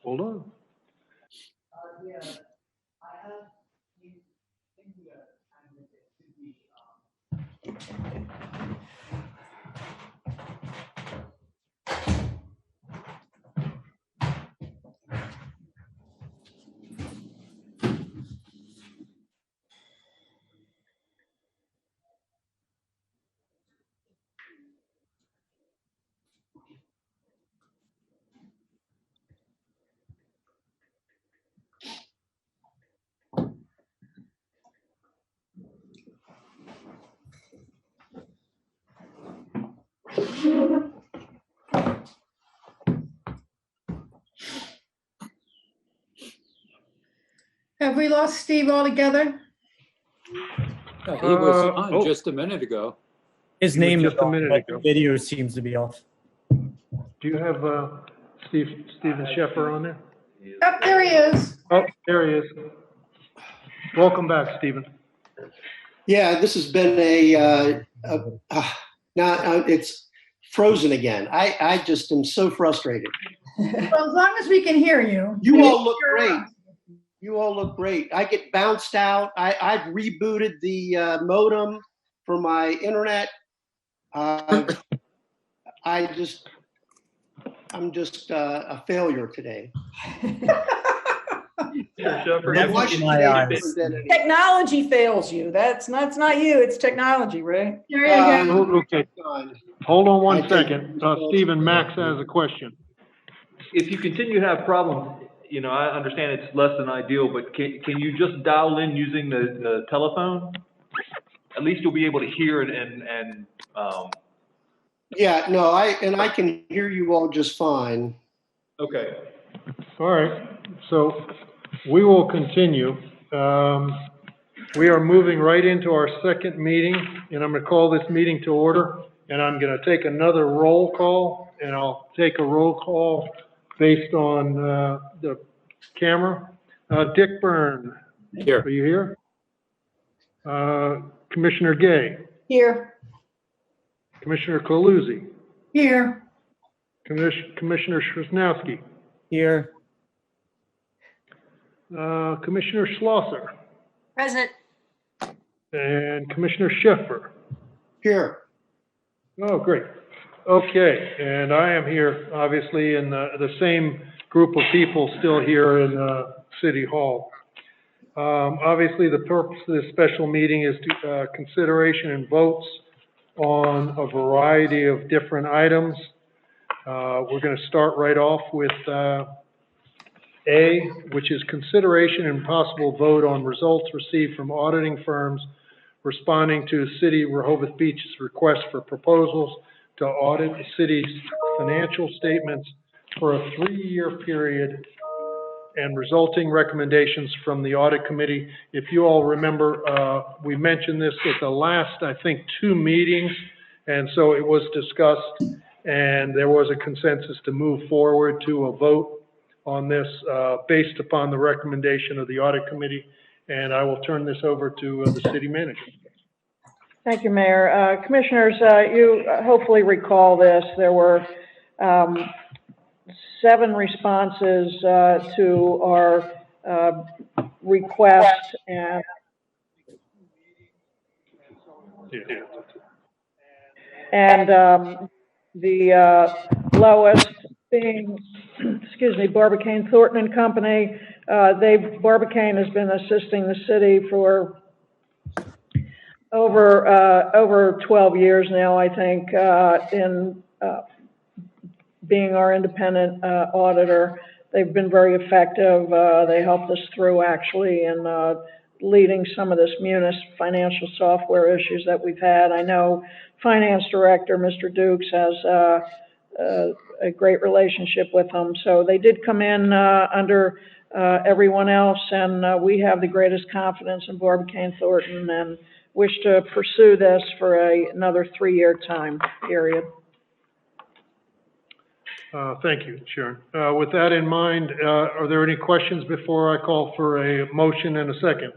Hold on. Have we lost Steve altogether? Yeah, he was on just a minute ago. His He was name is just a on, minute but ago. the video seems to be off. Do you have Stephen Sheffer on there? Yep, there he is. Oh, there he is. Welcome back, Stephen. Yeah, this has been it's frozen again. I just am so frustrated. Well, as long as we can hear you. You all look great. You all look great. I get bounced out. I've rebooted the modem for my internet. I'm just a failure today. Technology fails you. That's not you. It's technology, right? There you go. Okay. Hold on one second. Stephen, Max has a question. If you continue to have problems, you know, I understand it's less than ideal, but can you just dial in using the telephone? At least you'll be able to hear it and Yeah, no, I can hear you all just fine. okay. All right, so we will continue. We are moving right into our second meeting, and I'm going to call this meeting to order, and I'm going to take another roll call, and I'll take a roll call based on the camera. Dick Byrne. Here. Are you here? Commissioner Gay. Here. Commissioner Coluzzi. Here. Commissioner Shrznowski. Here. Commissioner Schlosser. Present. And Commissioner Schiffer. Here. Oh, great. Okay, and I am here, obviously, in the same group of people still here in City Hall. Obviously, the purpose of this special meeting is to consideration and votes on a variety of different items. We're going to start right off with A, which is consideration and possible vote on results received from auditing firms responding to City Rehoboth Beach's request for proposals to audit the city's financial statements for a 3-year period and resulting recommendations from the audit committee. If you all remember, we mentioned this at the last, I think, 2 meetings, and so it was discussed, and there was a consensus to move forward to a vote on this based upon the recommendation of the audit committee, and I will turn this over to the city manager. Thank you, Mayor. Commissioners, you hopefully recall this. There were 7 responses to our request, and the lowest being, excuse me, Barbacan Thornton and Company. Barbacan has been assisting the city for over 12 years now, I think, in being our independent auditor. They've been very effective. They helped us through, actually, in leading some of this Munis financial software issues that we've had. I know Finance Director, Mr. Dukes, has a great relationship with them. So they did come in under everyone else, and we have the greatest confidence in Barbacan Thornton and wish to pursue this for another 3-year time period. Thank you, Sharon. With that in mind, are there any questions before I call for a motion and a second?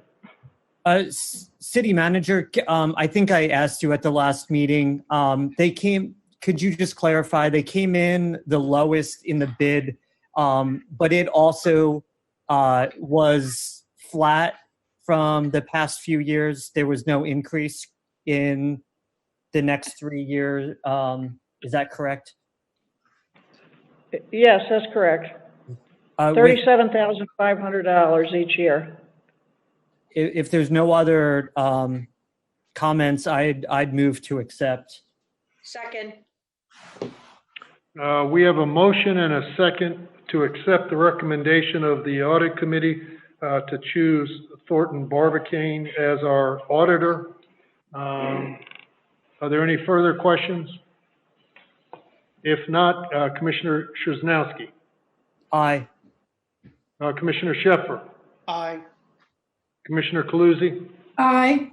City Manager, I think I asked you at the last meeting, could you just clarify, they came in the lowest in the bid but it also was flat from the past few years. There was no increase in the next 3 years. Is that correct? Yes, that's correct. With- $37,500 each year. If there's no other comments, I'd move to accept. Second. We have a motion and a second to accept the recommendation of the audit committee to choose Thornton Barbacan as our auditor. Are there any further questions? If not, Commissioner Szymanski, Aye. Commissioner Sheffer, Aye. Commissioner Kuhns, Aye.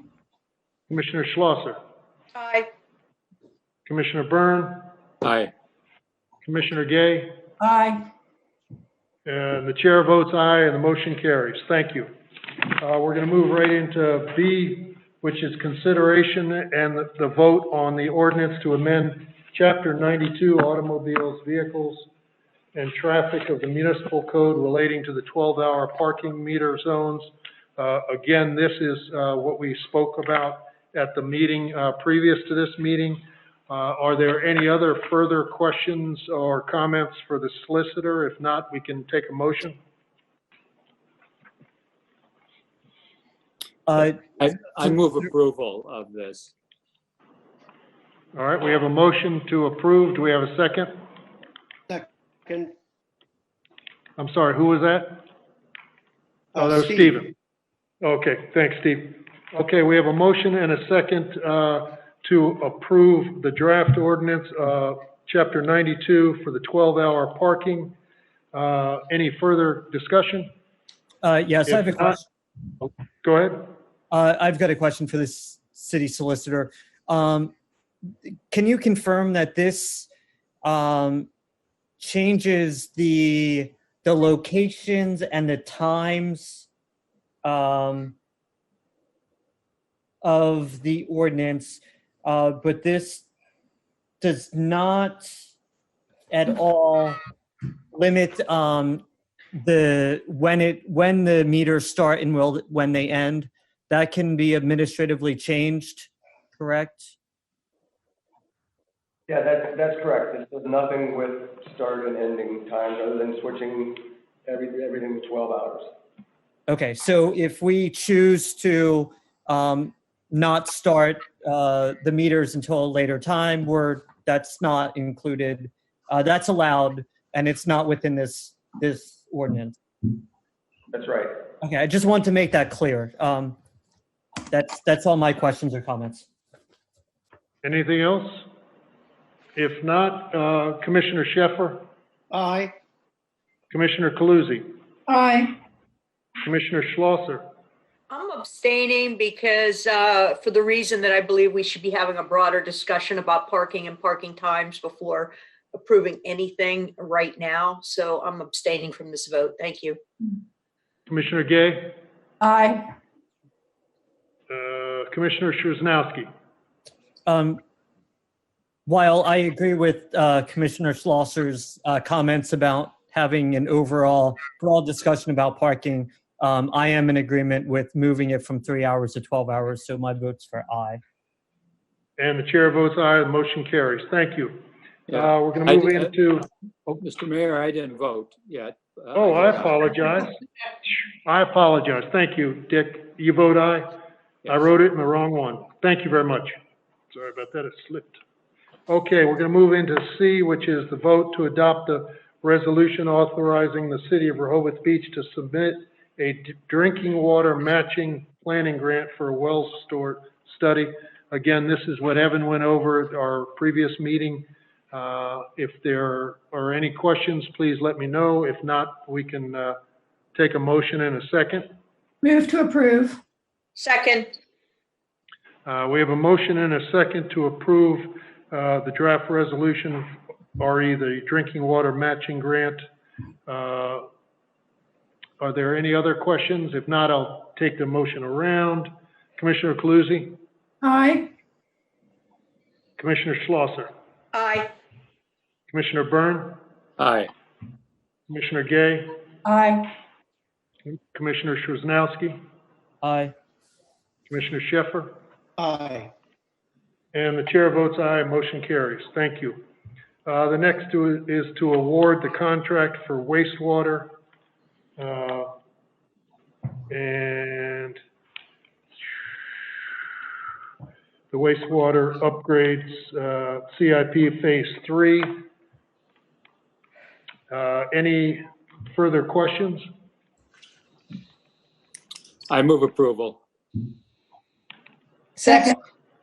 Commissioner Schlosser, Aye. Commissioner Byrne, Aye. Commissioner Gay, Aye. and the chair votes aye, and the motion carries. Thank you. We're going to move right into B, which is consideration and the vote on the ordinance to amend Chapter 92, Automobiles, Vehicles, and Traffic of the Municipal Code relating to the 12-hour parking meter zones. Again, this is what we spoke about at the meeting previous to this meeting. Are there any other further questions or comments for the solicitor? If not, we can take a motion. I move approval of this. All right, we have a motion to approve. Do we have a second? Second. I'm sorry, who was that? Oh, that was Steve. Stephen. Okay, thanks, Steve. Okay, we have a motion and a second to approve the draft ordinance, Chapter 92 for the 12-hour parking. Any further discussion? Yes, I have a If not- question. Go ahead. I've got a question for the city solicitor. Can you confirm that this changes the locations and the times of the ordinance, but this does not at all limit when the meters start and when they end? That can be administratively changed, correct? Yeah, that's correct. This does nothing with start and ending times other than switching everything to 12 hours. Okay, so if we choose to not start the meters until a later time, that's not included. That's allowed, and it's not within this ordinance. That's right. Okay, I just want to make that clear. That's all my questions or comments. Anything else? If not, Commissioner Sheffer, Aye. Commissioner Kuhns, Aye. Commissioner Schlosser, I'm abstaining because, for the reason that I believe we should be having a broader discussion about parking and parking times before approving anything right now. So I'm abstaining from this vote. Thank you. Commissioner Gay, Aye. Commissioner Szymanski. While I agree with Commissioner Schlosser's comments about having an overall broad discussion about parking, I am in agreement with moving it from 3 hours to 12 hours, so my vote's for aye. And the chair votes aye, the motion carries. Thank you. Yeah. We're going to move I- into, Mr. Mayor, I didn't vote yet. oh, I apologize. I apologize. Thank you, Dick. You vote aye? I wrote it in the wrong one. Thank you very much. Sorry about that, it slipped. Okay, we're going to move into C, which is the vote to adopt the resolution authorizing the city of Rehoboth Beach to submit a drinking water matching planning grant for a well study. Again, this is what Evan went over at our previous meeting. If there are any questions, please let me know. If not, we can take a motion in a second. Move to approve. Second. We have a motion and a second to approve the draft resolution, RE, the drinking water matching grant. Are there any other questions? If not, I'll take the motion around. Commissioner Kuhns, Aye. Commissioner Schlosser, Aye. Commissioner Byrne, Aye. Commissioner Gay, Aye. Commissioner Szymanski, Aye. Commissioner Sheffer, Aye. and the chair votes aye, motion carries. Thank you. The next is to award the contract for wastewater, and the wastewater upgrades, CIP Phase 3. Any further questions? I move approval. Second.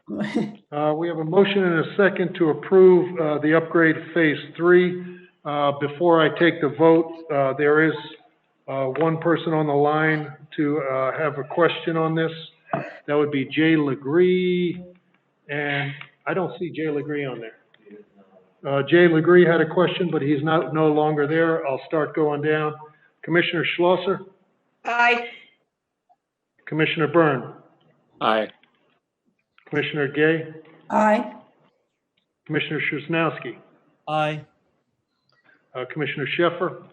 We have a motion and a second to approve the upgrade Phase 3. Before I take the vote, there is one person on the line to have a question on this. That would be Jay Legree, and I don't see Jay Legree on there. Jay Legree had a question, but he's no longer there. I'll start going down. Commissioner Schlosser, Aye. Commissioner Byrne, Aye. Commissioner Gay, Aye. Commissioner Szymanski, Aye. Commissioner Sheffer,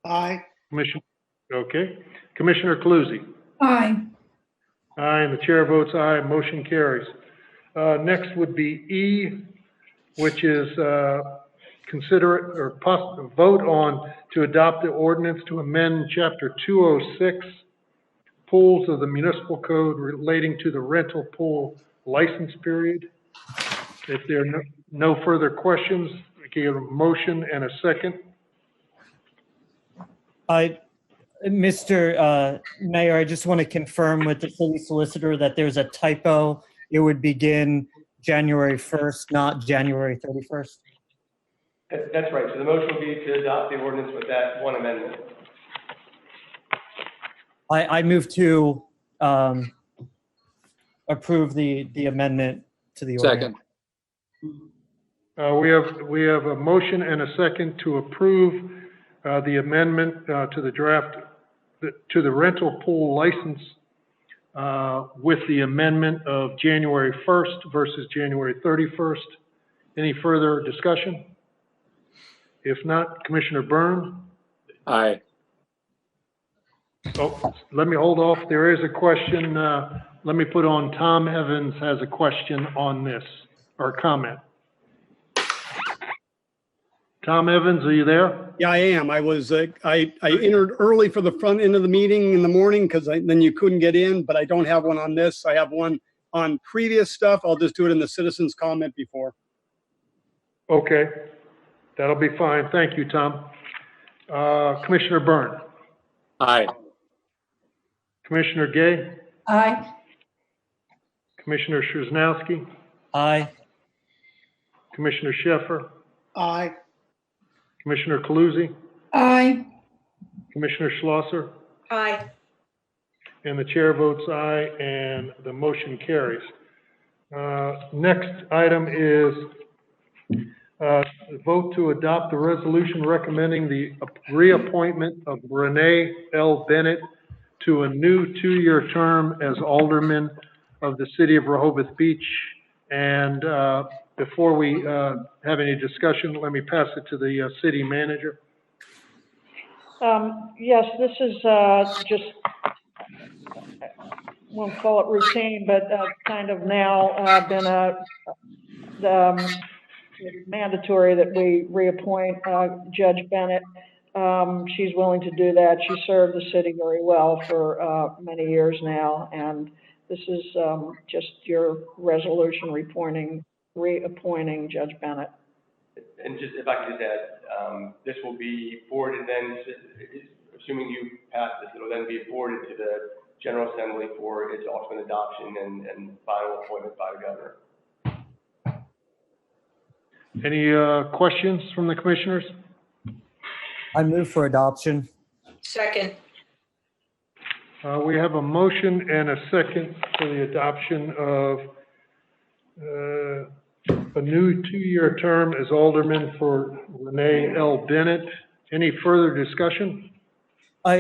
Aye. Commissioner Cluzzi. Aye. Aye, and the chair votes aye, motion carries. Next would be E, which is consider or vote on to adopt the ordinance to amend Chapter 206, pools of the municipal code relating to the rental pool license period. If there are no further questions, we can get a motion and a second. Mr. Mayor, I just want to confirm with the city solicitor that there's a typo. It would begin January 1st, not January 31st. That's right. So the motion would be to adopt the ordinance with that one amendment. I move to approve the amendment to the ordinance. Second. We have a motion and a second to approve the amendment to the draft, to the rental pool license with the amendment of January 1st versus January 31st. Any further discussion? If not, Commissioner Byrne? Aye. Oh, let me hold off. There is a question. Let me put on Tom Evans has a question on this, or comment. Tom Evans, are you there? Yeah, I am. I was, I entered early for the front end of the meeting in the morning because then you couldn't get in, but I don't have one on this. I have one on previous stuff. I'll just do it in the citizens comment before. Okay, that'll be fine. Thank you, Tom. Commissioner Byrne? Aye. Commissioner Gay? Aye. Commissioner Szymanski? Aye. Commissioner Sheffer? Aye. Commissioner Cluzzi? Aye. Commissioner Schlosser? Aye. And the chair votes aye, and the motion carries. Next item is vote to adopt the resolution recommending the reappointment of Renee L. Bennett to a new 2-year term as alderman of the city of Rehoboth Beach. And before we have any discussion, let me pass it to the city manager. Yes, this is just, won't call it routine, but kind of now been mandatory that we reappoint Judge Bennett. She's willing to do that. She served the city very well for many years now, and this is just your resolution reappointing Judge Bennett. And just, if I could just add, this will be forwarded then, assuming you pass this, it'll then be forwarded to the General Assembly for its ultimate adoption and final appointment by the governor. Any questions from the commissioners? I move for adoption. Second. We have a motion and a second for the adoption of a new 2-year term as alderman for Renee L. Bennett. Any further discussion?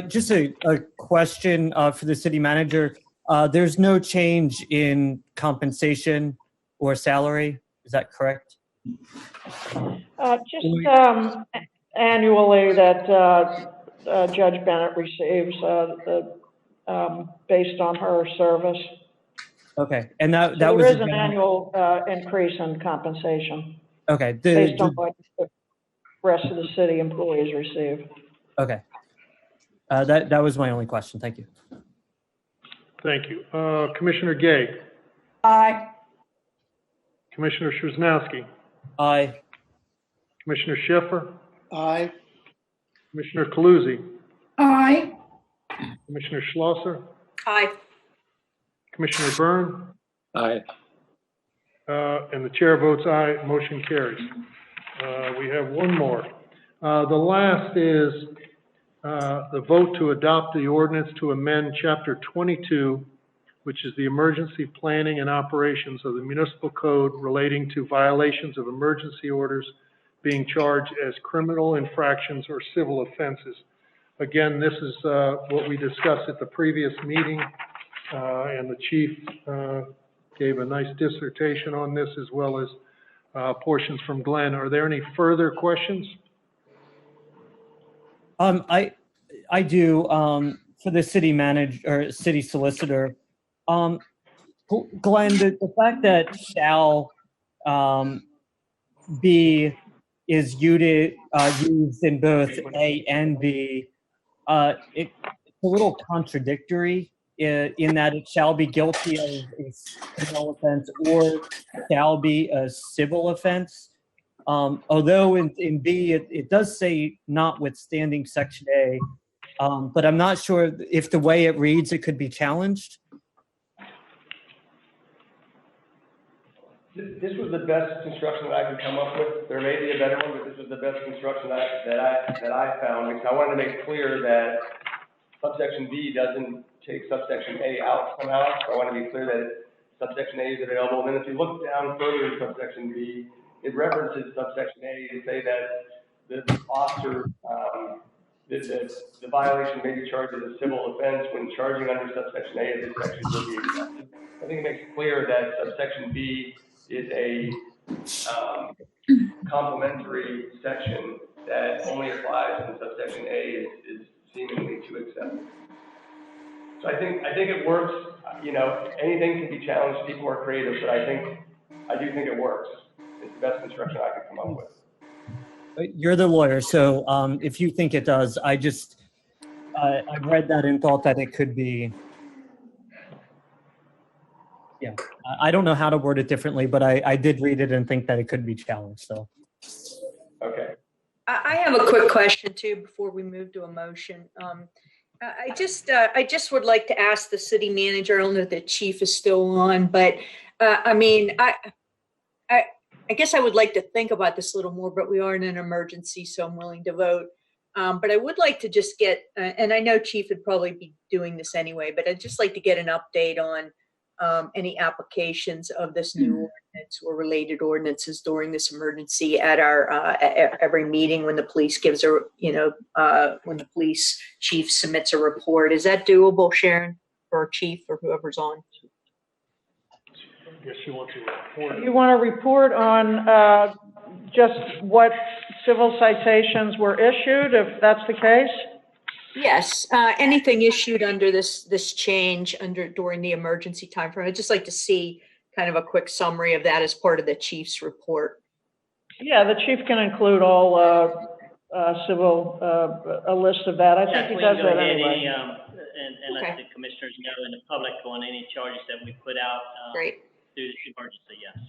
Just a question for the city manager. There's no change in compensation or salary. Is that correct? annually that Judge Bennett receives based on her service. Okay, and that So was there is an again- annual increase in compensation okay. based on what the rest of the city employees receive. Okay. That was my only question. Thank you. Thank you. Commissioner Gay, Aye. Commissioner Szymanski, Aye. Commissioner Schiffer, Aye. Commissioner Kaluzzi, Aye. Commissioner Schlosser, Aye. Commissioner Byrne, Aye. and the chair votes aye, motion carries. We have one more. The last is the vote to adopt the ordinance to amend Chapter 22, which is the emergency planning and operations of the municipal code relating to violations of emergency orders being charged as criminal infractions or civil offenses. Again, this is what we discussed at the previous meeting, and the chief gave a nice dissertation on this, as well as portions from Glenn. Are there any further questions? I do, for the city manager or city solicitor. Glenn, the fact that shall be is used in both A and B, it's a little contradictory in that it shall be guilty of a criminal offense or shall be a civil offense. Although in B, it does say notwithstanding Section A, but I'm not sure if the way it reads, it could be challenged. This was the best construction that I could come up with. There may be a better one, but this was the best construction that I found, because I wanted to make clear that subsection B doesn't take subsection A out somehow. So I want to be clear that subsection A is available. And then if you look down further in subsection B, it references subsection A to say that the officer, the violation may be charged as a civil offense when charging under subsection A of this section will be accepted. I think it makes it clear that subsection B is a complementary section that only applies when subsection A is seemingly too accepted. So I think it works. You know, anything can be challenged. People are creative, but I do think it works. It's the best construction I could come up with. You're the lawyer, so if you think it does, I read that and thought that it could be. Yeah, I don't know how to word it differently, but I did read it and think that it could be challenged. So. Okay. I have a quick question too before we move to a motion. I just would like to ask the city manager. I don't know if the chief is still on, but I mean, I guess I would like to think about this a little more. But we are in an emergency, so I'm willing to vote. But I would like to just get, and I know Chief would probably be doing this anyway, but I'd just like to get an update on any applications of this new ordinance or related ordinances during this emergency at our every meeting when the police gives a, when the police chief submits a report. Is that doable, Sharon, or Chief, or whoever's on? I guess you want to report. You want to report on just what civil citations were issued, if that's the case? Yes, anything issued under this change during the emergency time frame. I'd just like to see kind of a quick summary of that as part of the chief's report. Yeah, the chief can include all civil, a list of that. I think he does that anyway. And let the commissioners know and the public on any charges that we put out Great. through the emergency, yes.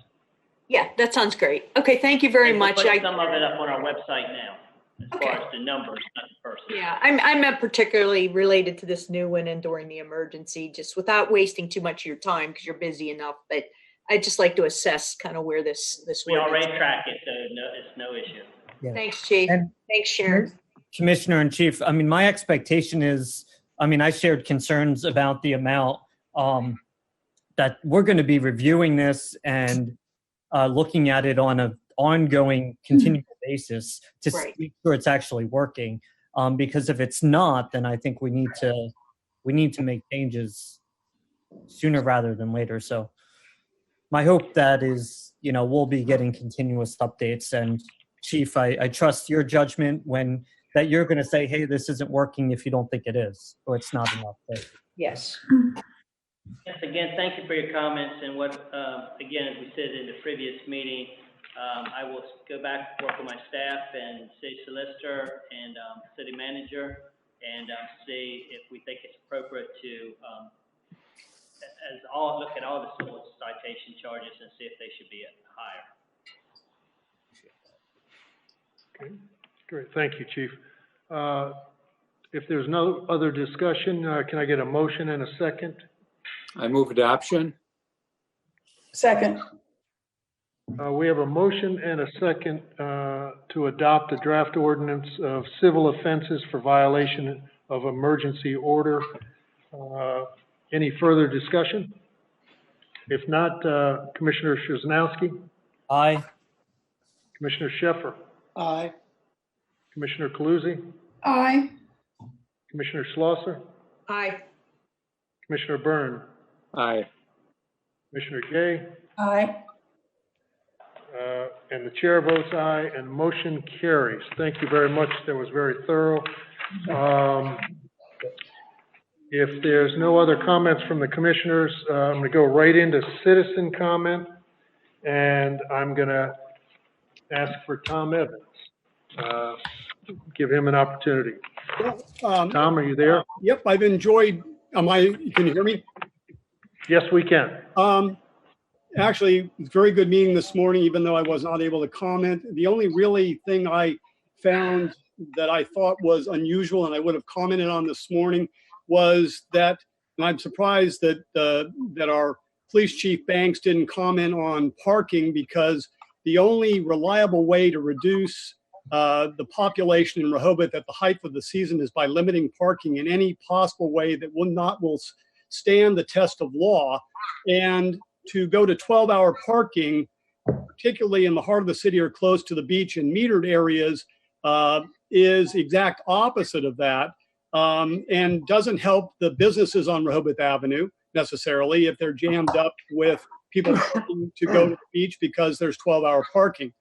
Yeah, that sounds great. Okay, thank you very much. We'll put some of it up on our website now, as far as the numbers, not the person. Yeah, I'm particularly related to this new one and during the emergency, just without wasting too much of your time because you're busy enough. But I'd just like to assess kind of where this. We already track it, so it's no issue. Yeah. Thanks, Chief. And Thanks, Sharon. Commissioner and Chief, I mean, my expectation is, I mean, I shared concerns about the amount that we're going to be reviewing this and looking at it on an ongoing, continual basis to make sure it's actually working. Because if it's not, then I think we need to make changes sooner rather than later. So my hope that is, we'll be getting continuous updates and Chief, I trust your judgment that you're going to say, hey, this isn't working if you don't think it is, or it's not enough. Yes. Yes, again, thank you for your comments, and again, as we said in the previous meeting, I will go back, work with my staff and city solicitor and city manager, and see if we think it's appropriate to look at all the civil citation charges and see if they should be higher. Okay, great, thank you, Chief. If there's no other discussion, can I get a motion and a second? I move adoption. Second. We have a motion and a second to adopt the draft ordinance of civil offenses for violation of emergency order. Any further discussion? If not, Commissioner Szymanski, Aye. Commissioner Sheffer, Aye. Commissioner Kaluzzi, Aye. Commissioner Schlosser, Aye. Commissioner Byrne, Aye. Commissioner Gay, Aye. and the chair votes aye, and motion carries. Thank you very much. That was very thorough. If there's no other comments from the commissioners, I'm going to go right into citizen comment, and I'm going to ask for Tom Evans. Give him an opportunity. Tom, are you there? Yep, I've enjoyed, can you hear me? Yes, we can. Actually, very good meeting this morning, even though I was not able to comment. The only really thing I found that I thought was unusual and I would have commented on this morning was that, and I'm surprised that that our police chief Banks didn't comment on parking, because the only reliable way to reduce the population in Rehoboth at the height of the season is by limiting parking in any possible way that will stand the test of law. And to go to 12-hour parking, particularly in the heart of the city or close to the beach and metered areas, is exact opposite of that, and doesn't help the businesses on Rehoboth Avenue necessarily if they're jammed up with people parking to go to the beach because there's 12-hour parking.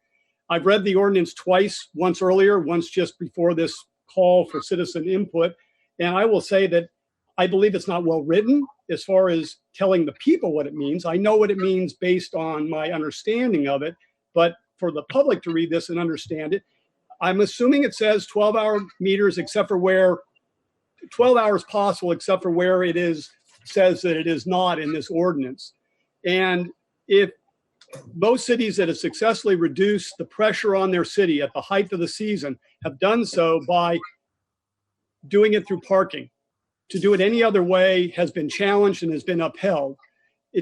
I've read the ordinance twice, once earlier, once just before this call for citizen input, and I will say that I believe it's not well written as far as telling the people what it means. I know what it means based on my understanding of it, but for the public to read this and understand it, I'm assuming it says 12-hour meters except for where 12 hours possible, except for where it says that it is not in this ordinance. And if most cities that have successfully reduced the pressure on their city at the height of the season have done so by doing it through parking. To do it any other way has been challenged and has been upheld.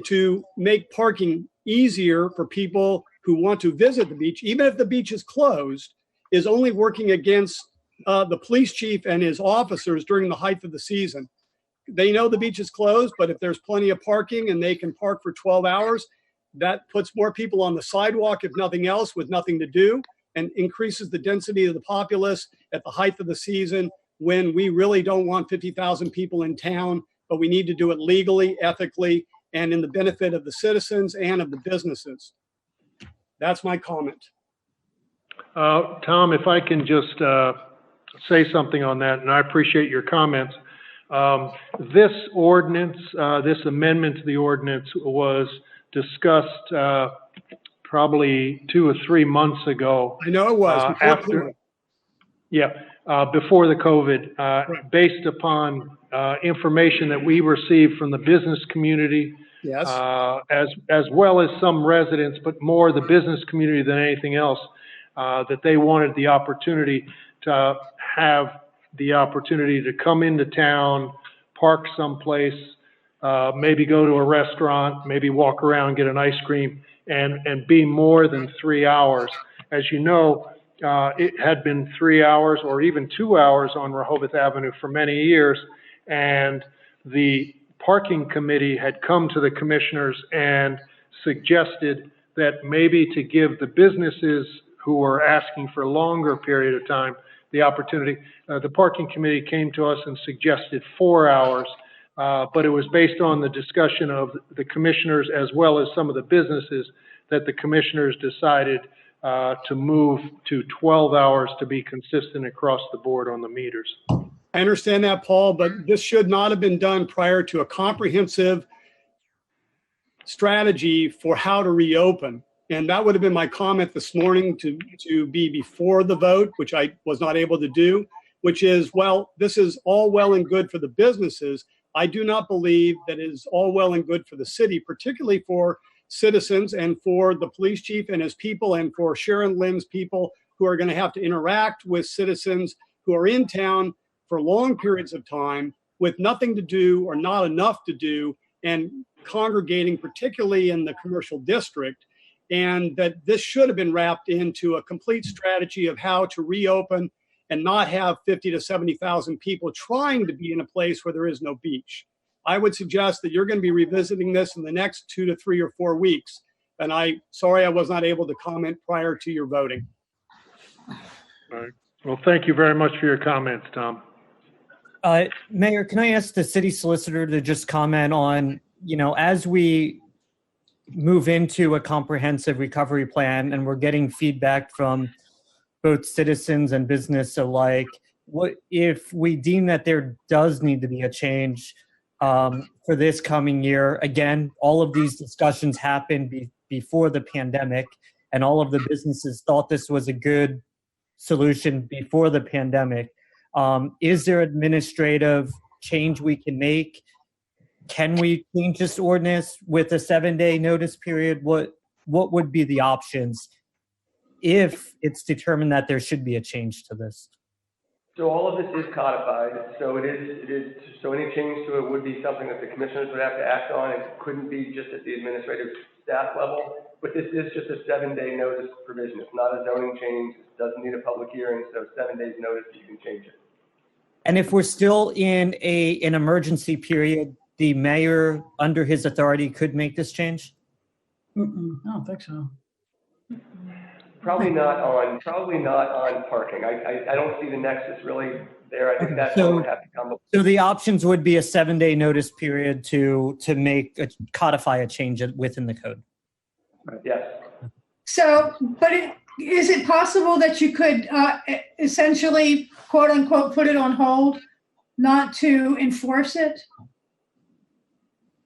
To make parking easier for people who want to visit the beach, even if the beach is closed, is only working against the police chief and his officers during the height of the season. They know the beach is closed, but if there's plenty of parking and they can park for 12 hours, that puts more people on the sidewalk, if nothing else, with nothing to do, and increases the density of the populace at the height of the season when we really don't want 50,000 people in town, but we need to do it legally, ethically, and in the benefit of the citizens and of the businesses. That's my comment. Tom, if I can just say something on that, and I appreciate your comments. This ordinance, this amendment to the ordinance was discussed probably 2 or 3 months ago. I know it was. Before the COVID, based upon information that we received from the business community, yes, as well as some residents, but more the business community than anything else, that they wanted the opportunity to have the opportunity to come into town, park someplace, maybe go to a restaurant, maybe walk around, get an ice cream, and be more than 3 hours. As you know, it had been 3 hours or even 2 hours on Rehoboth Avenue for many years, and the parking committee had come to the commissioners and suggested that maybe to give the businesses who were asking for a longer period of time the opportunity, the parking committee came to us and suggested 4 hours, but it was based on the discussion of the commissioners as well as some of the businesses that the commissioners decided to move to 12 hours to be consistent across the board on the meters. I understand that, Paul, but this should not have been done prior to a comprehensive strategy for how to reopen. And that would have been my comment this morning to be before the vote, which I was not able to do, which is, well, this is all well and good for the businesses. I do not believe that it is all well and good for the city, particularly for citizens and for the police chief and his people and for Sharon Lim's people who are going to have to interact with citizens who are in town for long periods of time with nothing to do or not enough to do and congregating, particularly in the commercial district. And that this should have been wrapped into a complete strategy of how to reopen and not have 50 to 70,000 people trying to be in a place where there is no beach. I would suggest that you're going to be revisiting this in the next 2 to 3 or 4 weeks. And sorry I was not able to comment prior to your voting. All right. Well, thank you very much for your comments, Tom. Mayor, can I ask the city solicitor to just comment on, as we move into a comprehensive recovery plan and we're getting feedback from both citizens and business alike, what if we deem that there does need to be a change for this coming year? Again, all of these discussions happened before the pandemic, and all of the businesses thought this was a good solution before the pandemic. Is there administrative change we can make? Can we change this ordinance with a 7-day notice period? What would be the options if it's determined that there should be a change to this? So all of this is codified, so so any change to it would be something that the commissioners would have to act on. It couldn't be just at the administrative staff level, but this is just a 7-day notice provision. It's not a zoning change, it doesn't need a public hearing, so 7 days notice, you can change it. And if we're still in an emergency period, the mayor, under his authority, could make this change? I don't think so. Probably not on parking. I don't see the nexus really there. I think that's what would have to come up. So the options would be a 7-day notice period to codify a change within the code. Yes. So, but is it possible that you could essentially, quote unquote, put it on hold, not to enforce it?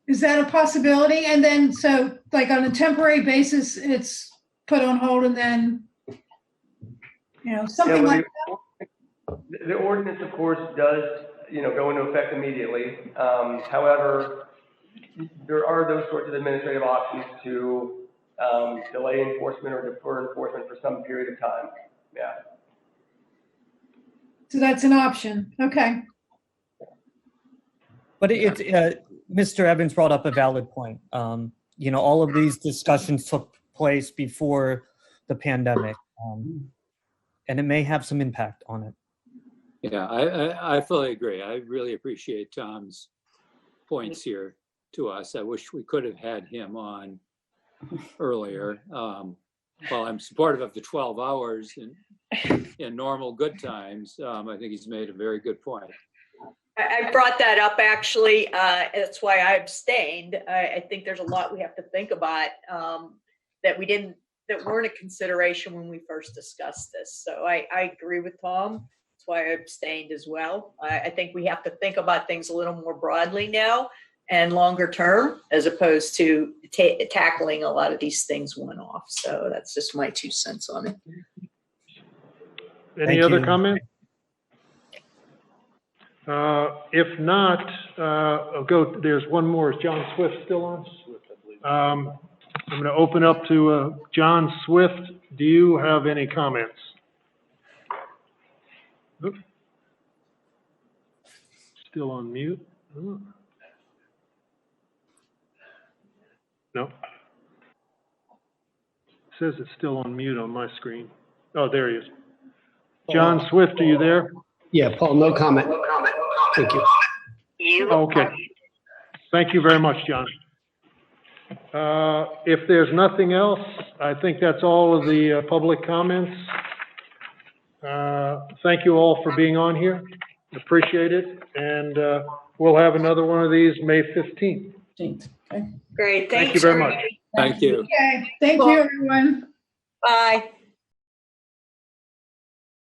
Is that a possibility? And then, so like on a temporary basis, it's put on hold and then, something like that? The ordinance, of course, does, go into effect immediately. However, there are those sorts of administrative options to delay enforcement or defer enforcement for some period of time. Yeah. So that's an option. Okay. But Mr. Evans brought up a valid point. All of these discussions took place before the pandemic, and it may have some impact on it. Yeah, I fully agree. I really appreciate Tom's points here to us. I wish we could have had him on earlier. While I'm supportive of the 12 hours in normal good times, I think he's made a very good point. I brought that up, actually. That's why I abstained. I think there's a lot we have to think about that weren't a consideration when we first discussed this. So I agree with Tom. That's why I abstained as well. I think we have to think about things a little more broadly now and longer term, as opposed to tackling a lot of these things one-off. So that's just my 2 cents on it. Any other comments? If not, there's one more. Is John Swift still on? I'm going to open up to John Swift. Do you have any comments? Oops. Still on mute? Oh. No. It says it's still on mute on my screen. Oh, there he is. John Swift, are you there? Yeah, Paul, no comment. Thank you. Okay. Thank you very much, John. If there's nothing else, I think that's all of the public comments. Thank you all for being on here. Appreciate it. And we'll have another one of these May 15th. Okay. Great. Thank you very much. Thank you. Okay. Thank you, everyone. Bye.